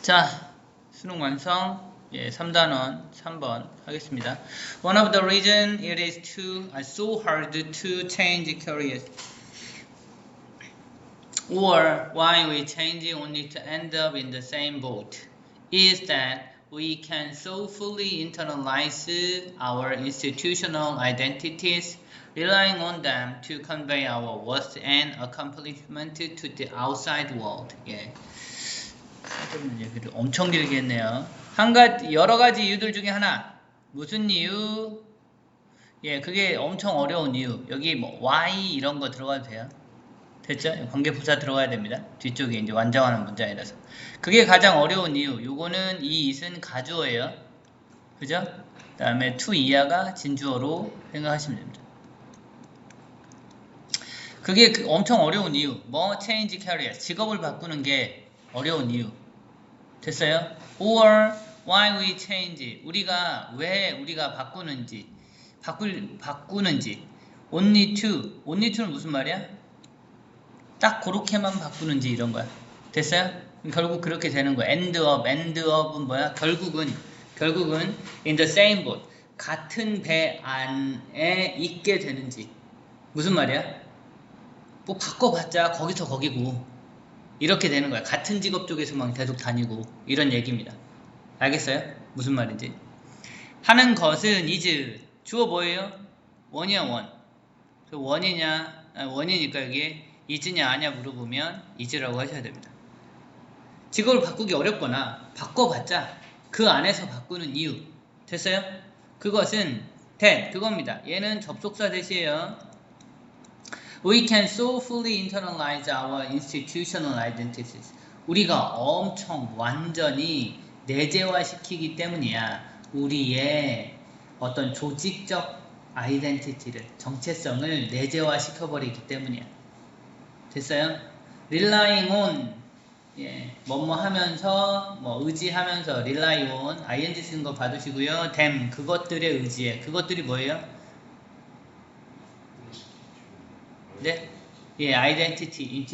자, 수능 완성. 예, 3단원 3번 하겠습니다. One of the reason it is so hard to change careers or why we change only to end up in the same boat is that we can so fully internalize our institutional identities, relying on them to convey our worth and accomplishment to the outside world. 예. 얘기를 엄청 길게 했네요. 여러 가지 이유들 중에 하나. 무슨 이유? 예, 그게 엄청 어려운 이유. 여기 뭐 why 이런 거 들어가도 돼요. 됐죠? 관계부사 들어가야 됩니다. 뒤쪽에 이제 완성하는 문장이라서. 그게 가장 어려운 이유. 요거는 이 it은 가주어예요. 그죠? 그 다음에 to 이하가 진주어로 생각하시면 됩니다. 그게 엄청 어려운 이유. 뭐 change career. 직업을 바꾸는 게 어려운 이유. 됐어요? Or why we change. 왜 우리가 바꾸는지. Only to는 무슨 말이야? 딱 그렇게만 바꾸는지 이런 거야. 됐어요? 결국 그렇게 되는 거야. end up은 뭐야? 결국은 in the same boat. 같은 배 안에 있게 되는지. 무슨 말이야? 뭐 바꿔봤자 거기서 거기고. 이렇게 되는 거야. 같은 직업 쪽에서만 계속 다니고 이런 얘기입니다. 알겠어요? 무슨 말인지. 하는 것은 is. 주어 뭐예요? 원이야 원. 원이니까 여기 is냐 아냐 물어보면 is라고 하셔야 됩니다. 직업을 바꾸기 어렵거나 바꿔봤자 그 안에서 바꾸는 이유. 됐어요? 그것은 that 그겁니다. 얘는 접속사 대시에요. We can so fully internalize our institutional identities. 우리가 엄청 완전히 내재화시키기 때문이야. 우리의 어떤 조직적 아이덴티티를, 정체성을 내재화시켜버리기 때문이야. 됐어요? Relying on, 예, 뭐뭐 하면서, 의지하면서, rely on, ing 쓰는 거 봐두시고요. them, 그것들에 의지해. 그것들이 뭐예요? 네? 예, identity,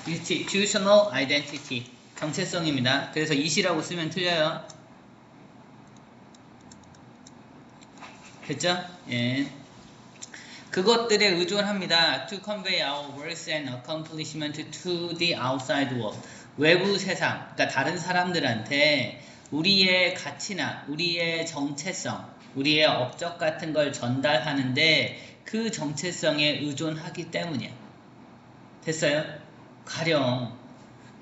institutional identity, 정체성입니다. 그래서 it이라고 쓰면 틀려요. 됐죠? 예. 그것들에 의존합니다. To convey our worth and accomplishment to the outside world. 외부 세상, 그러니까 다른 사람들한테 우리의 가치나 우리의 정체성, 우리의 업적 같은 걸 전달하는데 그 정체성에 의존하기 때문이야. 됐어요? 가령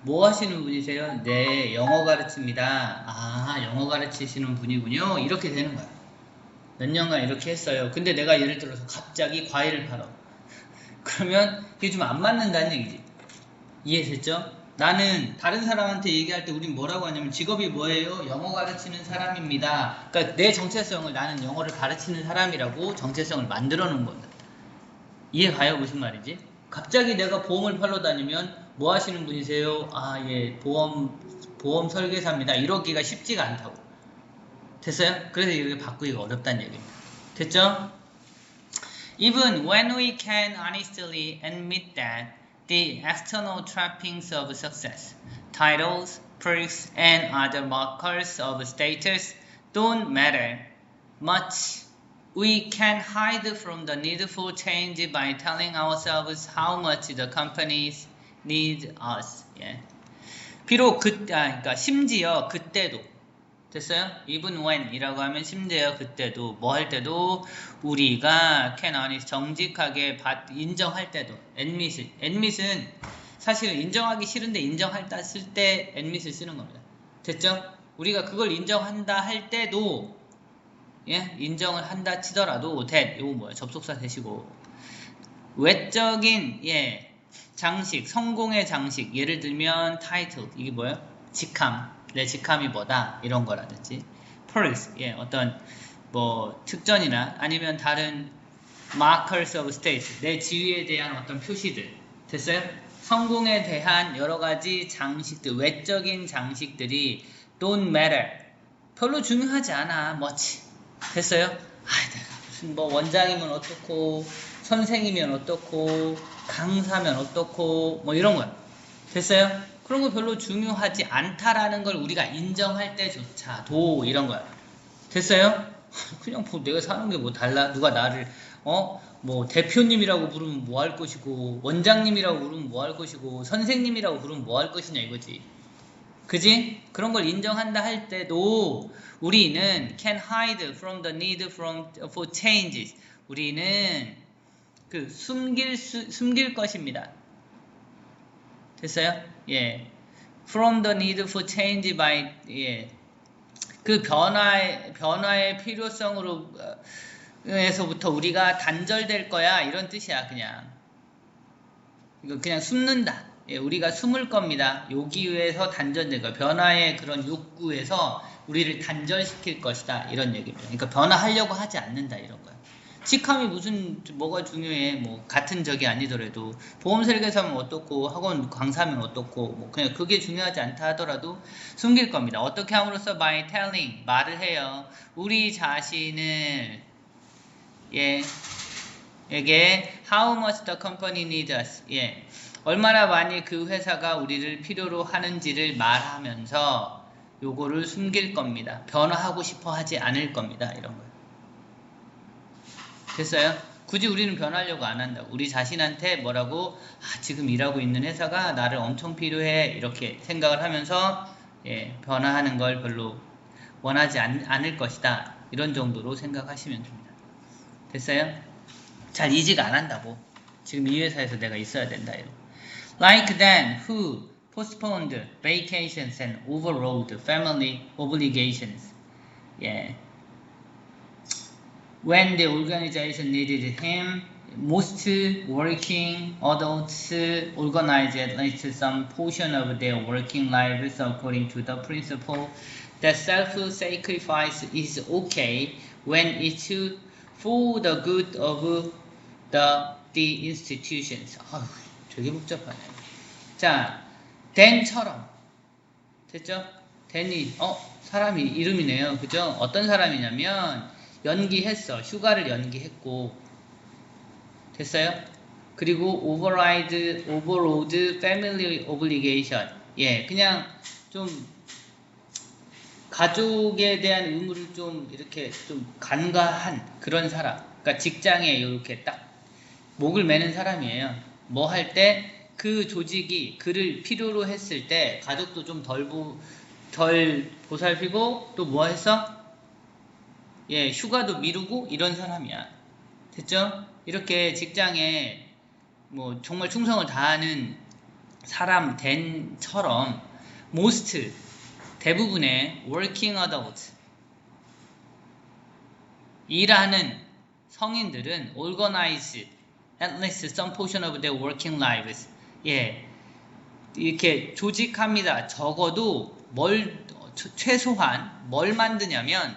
뭐 하시는 분이세요? 네, 영어 가르칩니다. 아, 영어 가르치시는 분이군요. 이렇게 되는 거야. 몇 년간 이렇게 했어요. 근데 내가 예를 들어서 갑자기 과일을 팔아. 그러면 이게 좀 안 맞는다는 얘기지. 이해됐죠? 나는 다른 사람한테 얘기할 때 우린 뭐라고 하냐면 직업이 뭐예요? 영어 가르치는 사람입니다. 그러니까 내 정체성을 나는 영어를 가르치는 사람이라고 정체성을 만들어 놓은 거다. 이해가요? 무슨 말이지? 갑자기 내가 보험을 팔러 다니면 뭐 하시는 분이세요? 아, 예, 보험 설계사입니다. 이러기가 쉽지가 않다고. 됐어요? 그래서 이렇게 바꾸기가 어렵다는 얘기입니다. 됐죠? Even when we can honestly admit that the external trappings of success, titles, perks, and other markers of status don't matter much, we can hide from the needful change by telling ourselves how much the companies need us. 예. 비록 그러니까 심지어 그때도 됐어요? Even when 이라고 하면 심지어 그때도 뭐 할 때도 우리가 can honest 정직하게 인정할 때도 admit은 사실 인정하기 싫은데 인정한다 쓸 때 admit을 쓰는 겁니다. 됐죠? 우리가 그걸 인정한다 할 때도 예? 인정을 한다 치더라도 that 이거 뭐야? 접속사 대시고 외적인 예 장식 성공의 장식 예를 들면 title 이게 뭐예요? 직함 내 직함이 뭐다 이런 거라든지 perks 예 어떤 뭐 특전이나 아니면 다른 markers of status 내 지위에 대한 어떤 표시들 됐어요? 성공에 대한 여러 가지 장식들 외적인 장식들이 don't matter 별로 중요하지 않아 much 됐어요? 아 내가 무슨 뭐 원장이면 어떻고 선생이면 어떻고 강사면 어떻고 뭐 이런 거야 됐어요? 그런 거 별로 중요하지 않다라는 걸 우리가 인정할 때조차도 이런 거야. 됐어요? 그냥 뭐 내가 사는 게 뭐 달라? 누가 나를 뭐 대표님이라고 부르면 뭐 할 것이고 원장님이라고 부르면 뭐 할 것이고 선생님이라고 부르면 뭐 할 것이냐 이거지. 그지? 그런 걸 인정한다 할 때도 우리는 can hide from the need for changes. 우리는 그 숨길 것입니다. 됐어요? 예. From the need for change by 예. 그 변화의 필요성으로 에서부터 우리가 단절될 거야 이런 뜻이야. 그냥 이거 그냥 숨는다. 예, 우리가 숨을 겁니다. 여기에서 단절될 거야. 변화의 그런 욕구에서 우리를 단절시킬 것이다 이런 얘기입니다. 그러니까 변화하려고 하지 않는다 이런 거야. 직함이 뭐가 중요해. 뭐 같은 적이 아니더라도 보험 설계사면 어떻고 학원 강사면 어떻고 뭐 그냥 그게 중요하지 않다 하더라도 숨길 겁니다. 어떻게 함으로써 by telling 말을 해요. 우리 자신을 예 에게 how much the company needs us 예 얼마나 많이 그 회사가 우리를 필요로 하는지를 말하면서 요거를 숨길 겁니다. 변화하고 싶어 하지 않을 겁니다. 이런 거예요. 됐어요? 굳이 우리는 변하려고 안 한다. 우리 자신한테 뭐라고 지금 일하고 있는 회사가 나를 엄청 필요해 이렇게 생각을 하면서 예, 변화하는 걸 별로 원하지 않을 것이다. 이런 정도로 생각하시면 됩니다. 됐어요? 잘 이직 안 한다고. 지금 이 회사에서 내가 있어야 된다. 이런. Like then who postponed vacations and overrode family obligations. Yeah. When the organization needed him, most working adults organized at least some portion of their working lives according to the principle that self-sacrifice is okay when it's for the good of the institutions. 되게 복잡하네. 자, then처럼 됐죠? then이 사람이 이름이네요. 그죠? 어떤 사람이냐면 연기했어. 휴가를 연기했고 됐어요? 그리고 overrode family obligation. 예, 그냥 좀 가족에 대한 의무를 좀 이렇게 좀 간과한 그런 사람. 그러니까 직장에 이렇게 딱 목을 매는 사람이에요. 뭐 할 때 그 조직이 그를 필요로 했을 때 가족도 좀 덜 보살피고 또 뭐 했어? 예, 휴가도 미루고 이런 사람이야. 됐죠? 이렇게 직장에 뭐 정말 충성을 다하는 사람 된처럼 most 대부분의 working adult 일하는 성인들은 organize at least some portion of their working lives 예, 이렇게 조직합니다. 적어도 최소한 뭘 만드냐면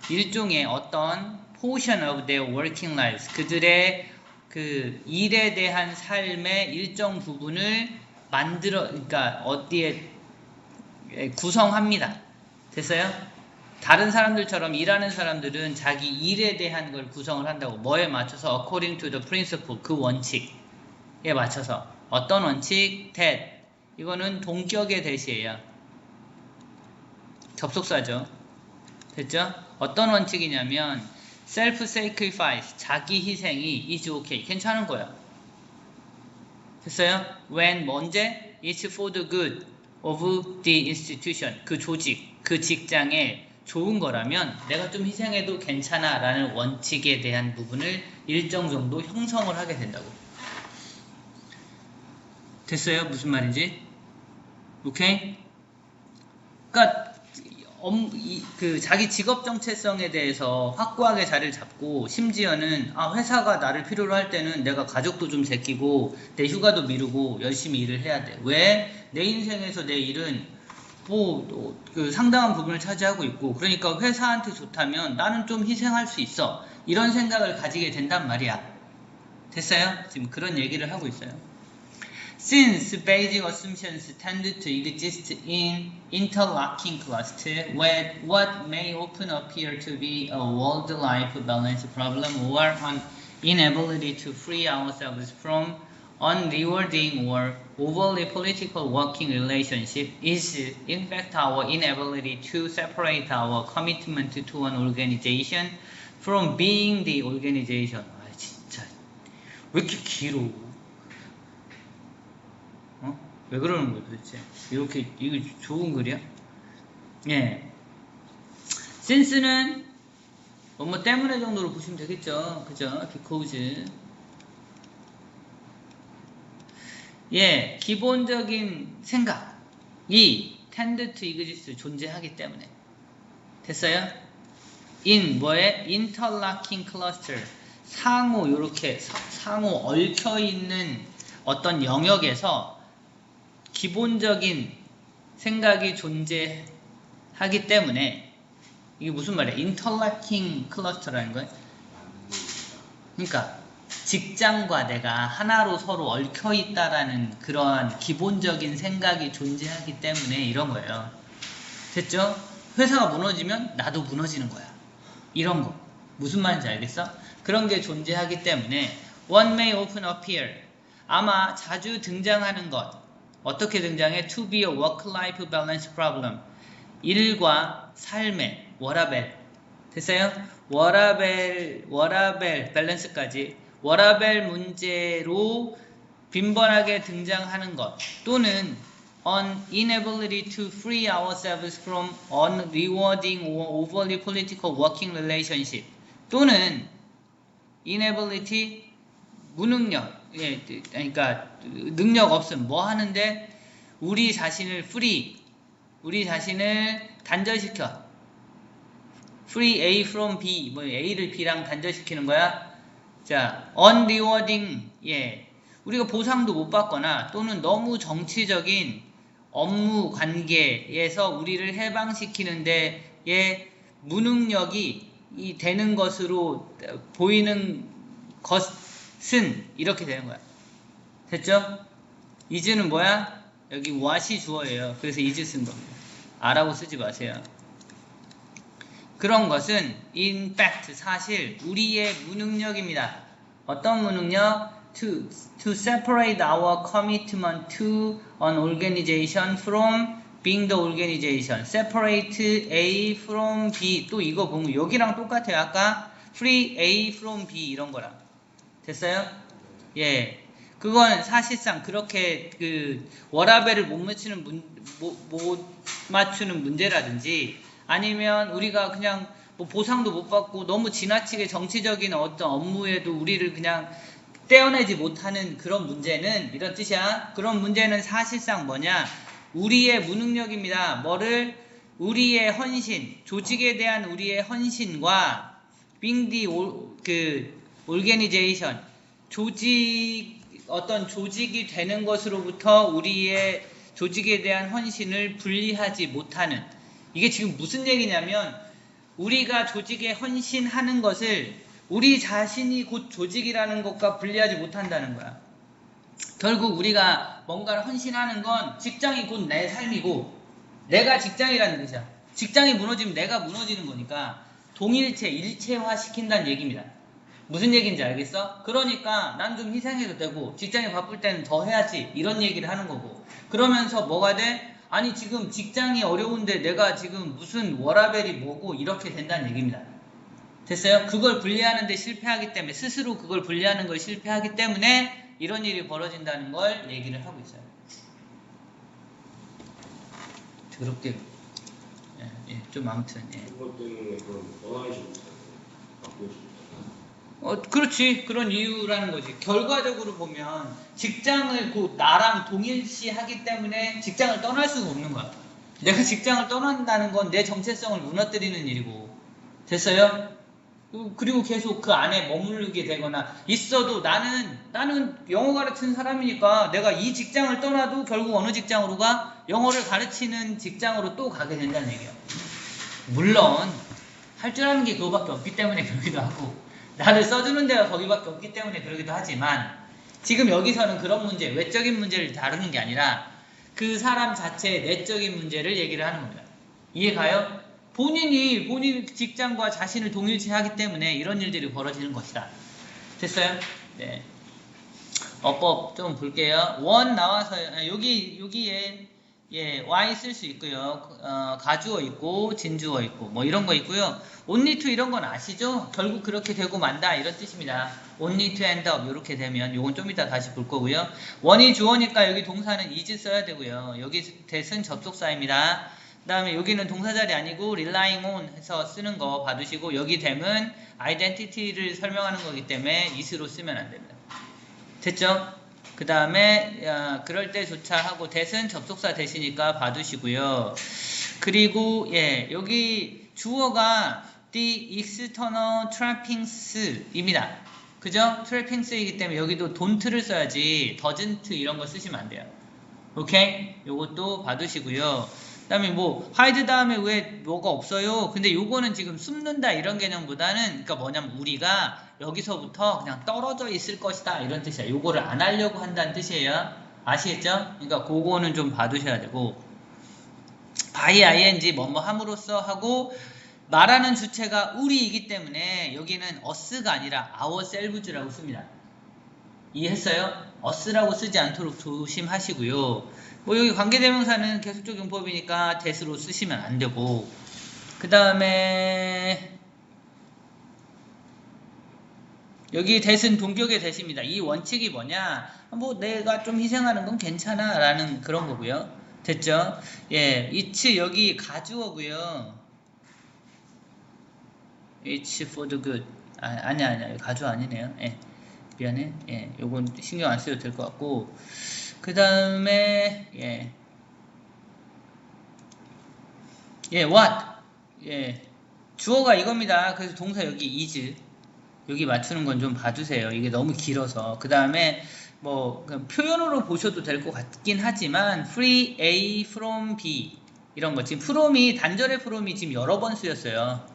일종의 어떤 portion of their working lives 그들의 그 일에 대한 삶의 일정 부분을 그러니까 어디에 구성합니다. 됐어요? 다른 사람들처럼 일하는 사람들은 자기 일에 대한 걸 구성을 한다고. 뭐에 맞춰서? according to the principle 그 원칙에 맞춰서. 어떤 원칙? that 이거는 동격의 대시예요. 접속사죠. 됐죠? 어떤 원칙이냐면 self-sacrifice 자기 희생이 is okay 괜찮은 거야. 됐어요? when 언제? it's for the good of the institution 그 조직, 그 직장에 좋은 거라면 내가 좀 희생해도 괜찮아 라는 원칙에 대한 부분을 일정 정도 형성을 하게 된다고. 됐어요? 무슨 말인지? 오케이? 그러니까 그 자기 직업 정체성에 대해서 확고하게 자리를 잡고 심지어는 회사가 나를 필요로 할 때는 내가 가족도 좀 제끼고 내 휴가도 미루고 열심히 일을 해야 돼. 왜? 내 인생에서 내 일은 그 상당한 부분을 차지하고 있고 그러니까 회사한테 좋다면 나는 좀 희생할 수 있어. 이런 생각을 가지게 된단 말이야. 됐어요? 지금 그런 얘기를 하고 있어요. Since basic assumptions tend to exist in interlocking clusters, what may often appear to be a world-life balance problem or an inability to free ourselves from unrewarding or overly political working relationship is in fact our inability to separate our commitment to an organization from being the organization. 아 진짜 왜 이렇게 길어? 어? 왜 그러는 거야 도대체? 이렇게 이거 좋은 글이야? 예. since는 뭐 때문에 정도로 보시면 되겠죠. 그죠? because 예, 기본적인 생각이 tend to exist 존재하기 때문에 됐어요? in 뭐에 interlocking cluster 상호 요렇게 상호 얽혀 있는 어떤 영역에서 기본적인 생각이 존재하기 때문에 이게 무슨 말이야? interlocking cluster라는 거예요? 그러니까 직장과 내가 하나로 서로 얽혀 있다라는 그러한 기본적인 생각이 존재하기 때문에 이런 거예요. 됐죠? 회사가 무너지면 나도 무너지는 거야. 이런 거. 무슨 말인지 알겠어? 그런 게 존재하기 때문에 one may often appear 아마 자주 등장하는 것 어떻게 등장해? to be a work-life balance problem 일과 삶의 워라밸 됐어요? 워라밸 밸런스까지 워라밸 문제로 빈번하게 등장하는 것 또는 an inability to free ourselves from unrewarding or overly political working relationship 또는 inability 무능력 예, 그러니까 능력 없음 뭐 하는데 우리 자신을 free 우리 자신을 단절시켜 free A from B 뭐 A를 B랑 단절시키는 거야. 자, unrewarding 예. 우리가 보상도 못 받거나 또는 너무 정치적인 업무 관계에서 우리를 해방시키는 데에 무능력이 되는 것으로 보이는 것은 이렇게 되는 거야. 됐죠? is는 뭐야? 여기 what이 주어예요. 그래서 is 쓴 겁니다. 아라고 쓰지 마세요. 그런 것은 in fact 사실 우리의 무능력입니다. 어떤 무능력? To separate our commitment to an organization from being the organization. Separate A from B. 또 이거 보면 여기랑 똑같아요. 아까 free A from B 이런 거랑. 됐어요? 예. 그건 사실상 그렇게 그 워라밸을 못 맞추는 문제라든지 아니면 우리가 그냥 뭐 보상도 못 받고 너무 지나치게 정치적인 어떤 업무에도 우리를 그냥 떼어내지 못하는 그런 문제는 이런 뜻이야. 그런 문제는 사실상 뭐냐? 우리의 무능력입니다. 뭐를? 우리의 헌신, 조직에 대한 우리의 헌신과 being the organization, 어떤 조직이 되는 것으로부터 우리의 조직에 대한 헌신을 분리하지 못하는 이게 지금 무슨 얘기냐면 우리가 조직에 헌신하는 것을 우리 자신이 곧 조직이라는 것과 분리하지 못한다는 거야. 결국 우리가 뭔가를 헌신하는 건 직장이 곧 내 삶이고 내가 직장이라는 뜻이야. 직장이 무너지면 내가 무너지는 거니까 동일체, 일체화 시킨다는 얘기입니다. 무슨 얘기인지 알겠어? 그러니까 난 좀 희생해도 되고 직장이 바쁠 때는 더 해야지 이런 얘기를 하는 거고 그러면서 뭐가 돼? 아니 지금 직장이 어려운데 내가 지금 무슨 워라밸이 뭐고 이렇게 된다는 얘기입니다. 됐어요? 그걸 분리하는데 실패하기 때문에 스스로 그걸 분리하는 걸 실패하기 때문에 이런 일이 벌어진다는 걸 얘기를 하고 있어요. 더럽게 좀 아무튼 그것 때문에 그럼 떠나지 못하고 바꾸지 못하고 그렇지. 그런 이유라는 거지. 결과적으로 보면 직장을 곧 나랑 동일시하기 때문에 직장을 떠날 수가 없는 거야. 내가 직장을 떠난다는 건 내 정체성을 무너뜨리는 일이고 됐어요? 그리고 계속 그 안에 머무르게 되거나 있어도 나는 영어 가르치는 사람이니까 내가 이 직장을 떠나도 결국 어느 직장으로 가? 영어를 가르치는 직장으로 또 가게 된다는 얘기야. 물론 할 줄 아는 게 그거밖에 없기 때문에 그러기도 하고 나를 써주는 데가 거기밖에 없기 때문에 그러기도 하지만 지금 여기서는 그런 문제, 외적인 문제를 다루는 게 아니라 그 사람 자체의 내적인 문제를 얘기를 하는 겁니다. 이해가요? 본인이 직장과 자신을 동일시하기 때문에 이런 일들이 벌어지는 것이다. 됐어요? 네. 어법 좀 볼게요. 원 나와서 여기에 y 쓸 수 있고요. 가주어 있고 진주어 있고 뭐 이런 거 있고요. only to 이런 건 아시죠? 결국 그렇게 되고 만다 이런 뜻입니다. only to end up 이렇게 되면 요건 좀 이따 다시 볼 거고요. 원이 주어니까 여기 동사는 is 써야 되고요. 여기 that은 접속사입니다. 그 다음에 여기는 동사자리 아니고 relying on 해서 쓰는 거 봐두시고 여기 them은 identity를 설명하는 거기 때문에 is로 쓰면 안 됩니다. 됐죠? 그 다음에 그럴 때조차 하고 that은 접속사 대시니까 봐두시고요. 그리고 여기 주어가 the external trappings입니다. 그죠? trappings이기 때문에 여기도 don't를 써야지 doesn't 이런 거 쓰시면 안 돼요. 오케이? 요것도 봐두시고요. 그 다음에 뭐 hide 다음에 왜 뭐가 없어요? 근데 요거는 지금 숨는다 이런 개념보다는 그러니까 뭐냐면 우리가 여기서부터 그냥 떨어져 있을 것이다 이런 뜻이야. 요거를 안 하려고 한다는 뜻이에요. 아시겠죠? 그러니까 그거는 좀 봐두셔야 되고 by ing 뭐뭐 함으로써 하고 말하는 주체가 우리이기 때문에 여기는 us가 아니라 ourselves라고 씁니다. 이해했어요? us라고 쓰지 않도록 조심하시고요. 뭐 여기 관계대명사는 계속적 용법이니까 that으로 쓰시면 안 되고 그 다음에 여기 that은 동격의 that입니다. 이 원칙이 뭐냐? 뭐 내가 좀 희생하는 건 괜찮아 라는 그런 거고요. 됐죠? it's 여기 가주어고요. it's for the good. 아니야 가주어 아니네요. 미안해. 요건 신경 안 써도 될 것 같고 그 다음에 what 주어가 이겁니다. 그래서 동사 여기 is 여기 맞추는 건 좀 봐주세요. 이게 너무 길어서 그 다음에 뭐 표현으로 보셔도 될 것 같긴 하지만 free A from B 이런 거 지금 from이 단절의 from이 지금 여러 번 쓰였어요.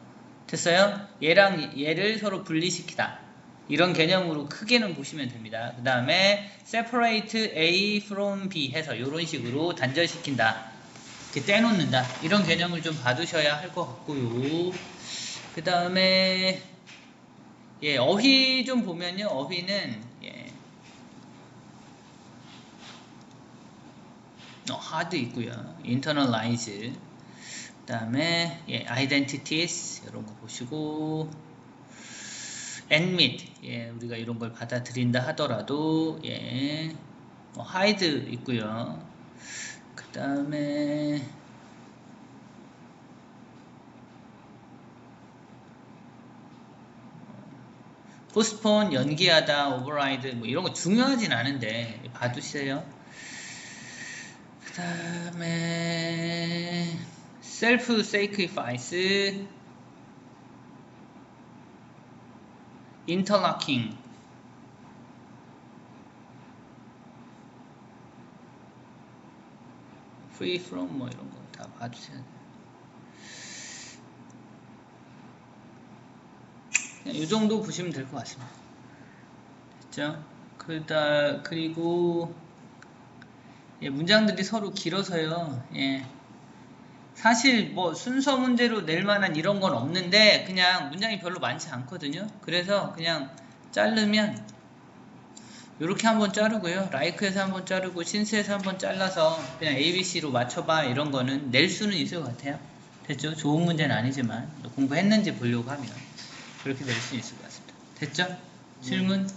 됐어요? 얘랑 얘를 서로 분리시키다 이런 개념으로 크게는 보시면 됩니다. 그 다음에 separate A from B 해서 이런 식으로 단절시킨다 이렇게 떼놓는다 이런 개념을 좀 봐두셔야 할 것 같고요. 그 다음에 어휘 좀 보면요. 어휘는 hard 있고요. internalize 그 다음에 identities 이런 거 보시고 admit 우리가 이런 걸 받아들인다 하더라도 hide 있고요. 그 다음에 postpone 연기하다 override 뭐 이런 거 중요하진 않은데 봐두세요. 그 다음에 self sacrifice interlocking free from 뭐 이런 거 다 봐주세요. 이 정도 보시면 될 것 같습니다. 됐죠? 그리고 문장들이 서로 길어서요. 사실 뭐 순서 문제로 낼 만한 이런 건 없는데 그냥 문장이 별로 많지 않거든요. 그래서 그냥 자르면 이렇게 한번 자르고요. like에서 한번 자르고 since에서 한번 잘라서 그냥 ABC로 맞춰봐 이런 거는 낼 수는 있을 것 같아요. 됐죠? 좋은 문제는 아니지만 공부했는지 보려고 하면 그렇게 낼 수 있을 것 같습니다. 됐죠? 질문?